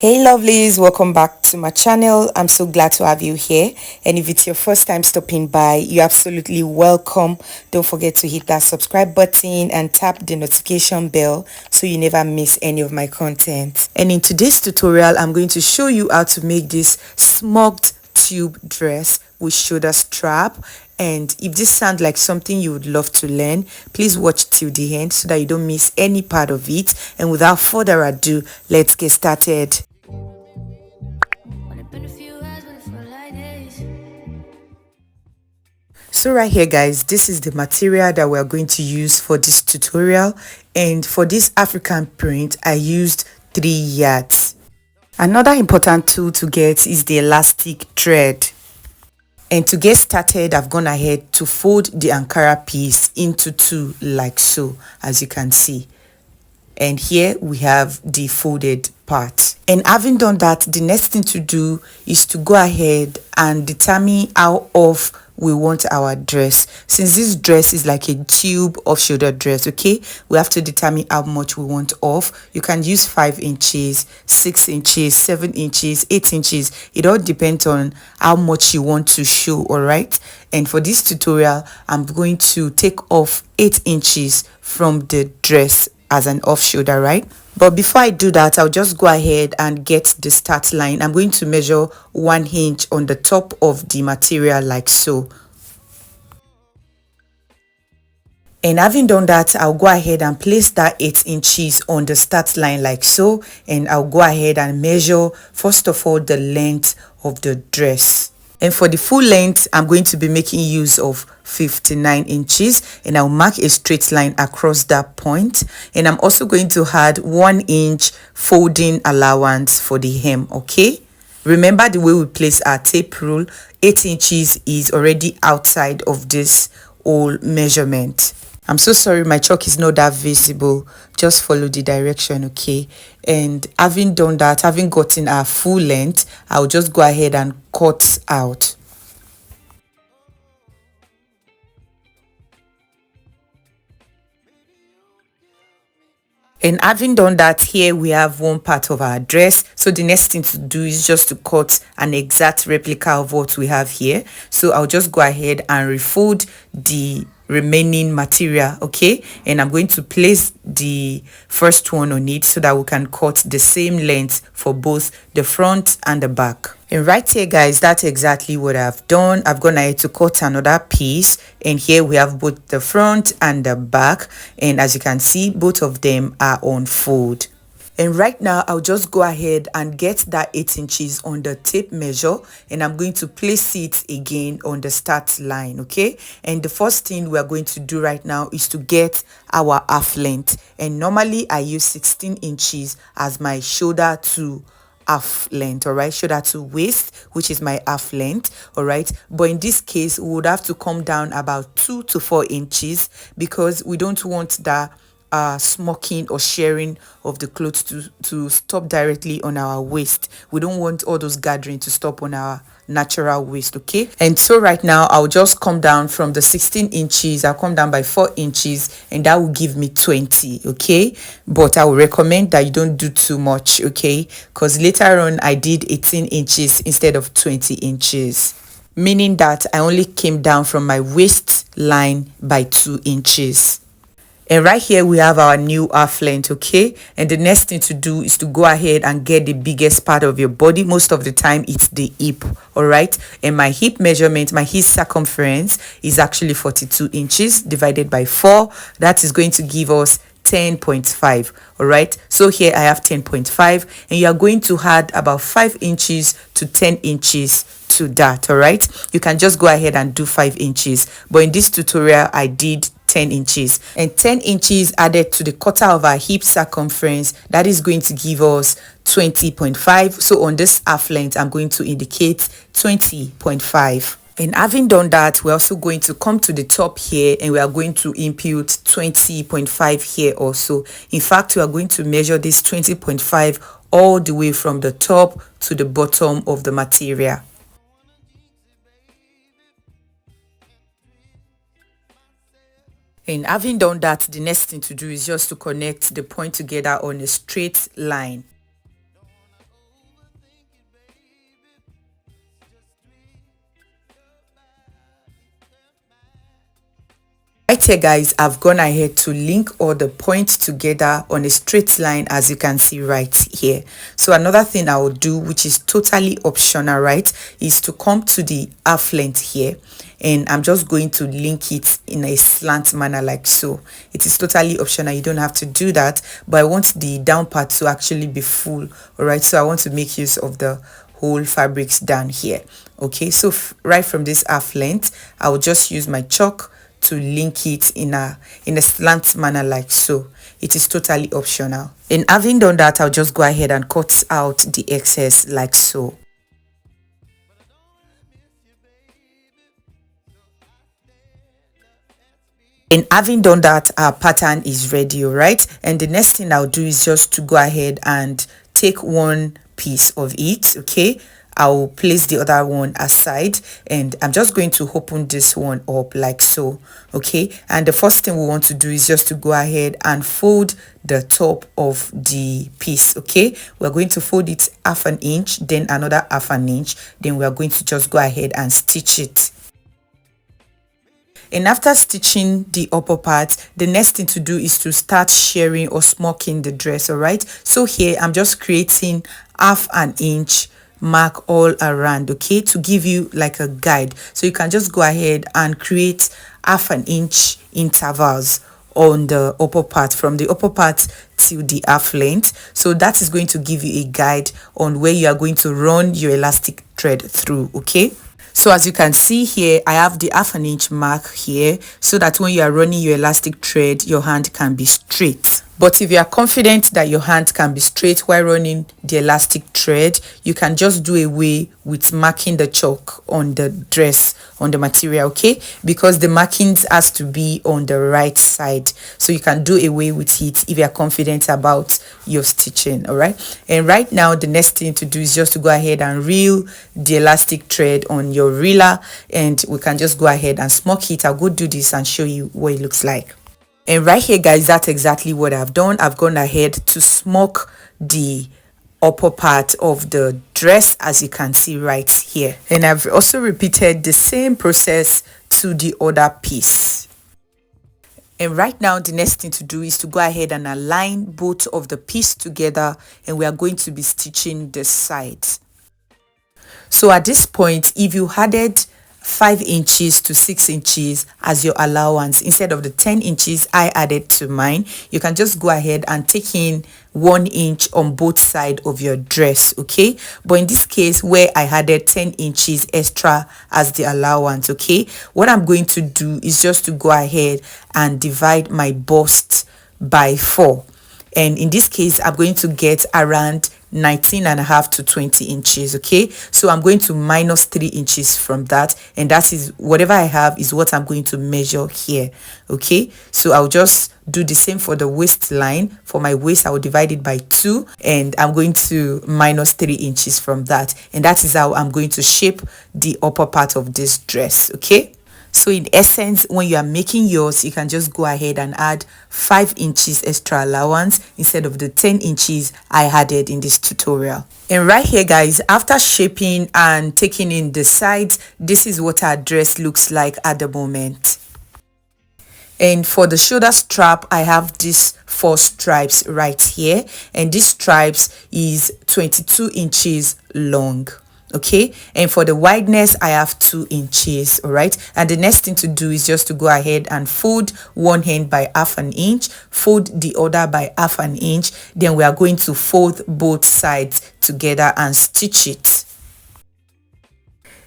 Hey lovelies, welcome back to my channel. I'm so glad to have you here, and if it's your first time stopping by, you're absolutely welcome. Don't forget to hit that subscribe button and tap the notification bell so you never miss any of my content. And in today's tutorial, I'm going to show you how to make this smoked tube dress with shoulder strap. And if this sounds like something you would love to learn, please watch till the end so that you don't miss any part of it. And without further ado, let's get started. So right here guys, this is the material that we're going to use for this tutorial, and for this African print I used 3 yards. Another important tool to get is the elastic thread. And to get started, I've gone ahead to fold the Ankara piece into 2 like so, as you can see. And here we have the folded part. And having done that, the next thing to do is to go ahead and determine how off we want our dress. Since this dress is like a tube off shoulder dress, okay, we have to determine how much we want off. You can use 5 inches, 6 inches, 7 inches, 8 inches. It all depends on how much you want to show, all right? And for this tutorial, I'm going to take off 8 inches from the dress as an off shoulder, right? But before I do that, I'll just go ahead and get the start line. I'm going to measure 1 inch on the top of the material like so. And having done that, I'll go ahead and place that 8 inches on the start line like so. And I'll go ahead and measure, first of all, the length of the dress. And for the full length, I'm going to be making use of 59 inches, and I'll mark a straight line across that point. And I'm also going to add 1 inch folding allowance for the hem, okay? Remember the way we place our tape rule, 8 inches is already outside of this whole measurement. I'm so sorry my chalk is not that visible. Just follow the direction, okay? And having done that, having gotten our full length, I'll just go ahead and cut out. And having done that, here we have one part of our dress. So the next thing to do is just to cut an exact replica of what we have here. So I'll just go ahead and refold the remaining material, okay? And I'm going to place the first one on it so that we can cut the same length for both the front and the back. And right here guys, that's exactly what I've done. I've gone ahead to cut another piece, and here we have both the front and the back, and as you can see, both of them are on fold. And right now, I'll just go ahead and get that 8 inches on the tape measure, and I'm going to place it again on the start line, okay? And the first thing we are going to do right now is to get our half length. And normally, I use 16 inches as my shoulder to half length, all right, shoulder to waist, which is my half length, all right? But in this case, we would have to come down about 2 to 4 inches because we don't want that smocking or sharing of the clothes to stop directly on our waist. We don't want all those gathering to stop on our natural waist, okay? And so right now I'll just come down from the 16 inches. I'll come down by 4 inches, and that will give me 20, okay? But I would recommend that you don't do too much, okay? Because later on I did 18 inches instead of 20 inches, meaning that I only came down from my waistline by 2 inches. And right here we have our new half length, okay? And the next thing to do is to go ahead and get the biggest part of your body. Most of the time it's the hip, all right? And my hip measurement, my hip circumference is actually 42 inches divided by 4. That is going to give us 10.5, all right? So here I have 10.5, and you are going to add about 5 inches to 10 inches to that, all right? You can just go ahead and do 5 inches, but in this tutorial I did 10 inches, and 10 inches added to the quarter of our hip circumference, that is going to give us 20.5. So on this half length I'm going to indicate 20.5. And having done that, we're also going to come to the top here, and we are going to impute 20.5 here also. In fact, we are going to measure this 20.5 all the way from the top to the bottom of the material. And having done that, the next thing to do is just to connect the point together on a straight line. Right here guys, I've gone ahead to link all the points together on a straight line, as you can see right here. So another thing I will do, which is totally optional, right, is to come to the half length here, and I'm just going to link it in a slant manner like so. It is totally optional, you don't have to do that, but I want the down part to actually be full. All right, so I want to make use of the whole fabrics down here. Okay, so right from this half length, I will just use my chalk to link it in a slant manner like so. It is totally optional, and having done that, I'll just go ahead and cut out the excess like so. And having done that, our pattern is ready, all right? And the next thing I'll do is just to go ahead and take one piece of it. Okay, I'll place the other one aside, and I'm just going to open this one up like so. Okay, and the first thing we want to do is just to go ahead and fold the top of the piece. Okay, we're going to fold it half an inch, then another half an inch, then we are going to just go ahead and stitch it. And after stitching the upper part, the next thing to do is to start shirring or smocking the dress. All right, so here I'm just creating half an inch mark all around, okay, to give you like a guide. So you can just go ahead and create half an inch intervals on the upper part, from the upper part till the half length. So that is going to give you a guide on where you are going to run your elastic thread through. Okay, so as you can see here, I have the half an inch mark here, so that when you are running your elastic thread, your hand can be straight. But if you are confident that your hand can be straight while running the elastic thread, you can just do away with marking the chalk on the dress, on the material, okay? Because the markings has to be on the right side. So you can do away with it if you are confident about your stitching, all right? And right now, the next thing to do is just to go ahead and reel the elastic thread on your reeler, and we can just go ahead and smock it. I'll go do this and show you what it looks like. And right here guys, that's exactly what I've done. I've gone ahead to smock the upper part of the dress, as you can see right here, and I've also repeated the same process to the other piece. And right now, the next thing to do is to go ahead and align both of the piece together, and we are going to be stitching the sides. So at this point, if you added 5 inches to 6 inches as your allowance instead of the 10 inches I added to mine, you can just go ahead and take in 1 inch on both sides of your dress. Okay, but in this case where I added 10 inches extra as the allowance, okay, what I'm going to do is just to go ahead and divide my bust by 4, and in this case I'm going to get around 19.5 to 20 inches. Okay, so I'm going to minus 3 inches from that, and that is whatever I have is what I'm going to measure here. Okay, so I'll just do the same for the waistline. For my waist, I will divide it by 2, and I'm going to minus 3 inches from that, and that is how I'm going to shape the upper part of this dress. Okay, so in essence, when you are making yours, you can just go ahead and add 5 inches extra allowance instead of the 10 inches I added in this tutorial. And right here guys, after shaping and taking in the sides, this is what our dress looks like at the moment. And for the shoulder strap, I have these 4 stripes right here, and this stripes is 22 inches long. Okay, and for the wideness I have 2 inches. All right, and the next thing to do is just to go ahead and fold one end by half an inch, fold the other by half an inch, then we are going to fold both sides together and stitch it.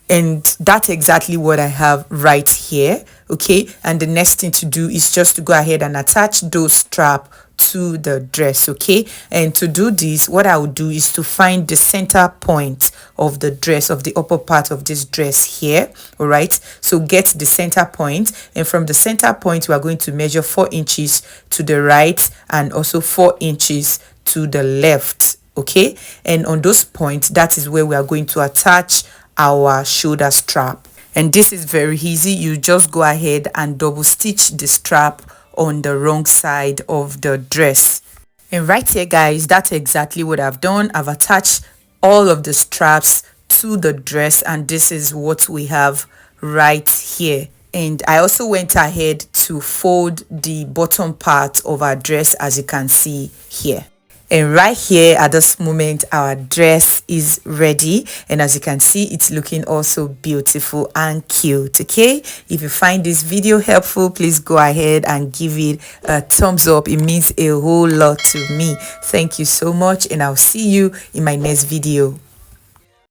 And that's exactly what I have right here. Okay, and the next thing to do is just to go ahead and attach those straps to the dress. Okay, and to do this, what I will do is to find the center point of the dress, of the upper part of this dress here. All right, so get the center point, and from the center point we are going to measure 4 inches to the right and also 4 inches to the left. Okay, and on those points, that is where we are going to attach our shoulder strap. And this is very easy. You just go ahead and double stitch the strap on the wrong side of the dress. And right here guys, that's exactly what I've done. I've attached all of the straps to the dress, and this is what we have right here. And I also went ahead to fold the bottom part of our dress, as you can see here. And right here at this moment, our dress is ready, and as you can see, it's looking also beautiful and cute. Okay, if you find this video helpful, please go ahead and give it a thumbs up. It means a whole lot to me. Thank you so much, and I'll see you in my next video.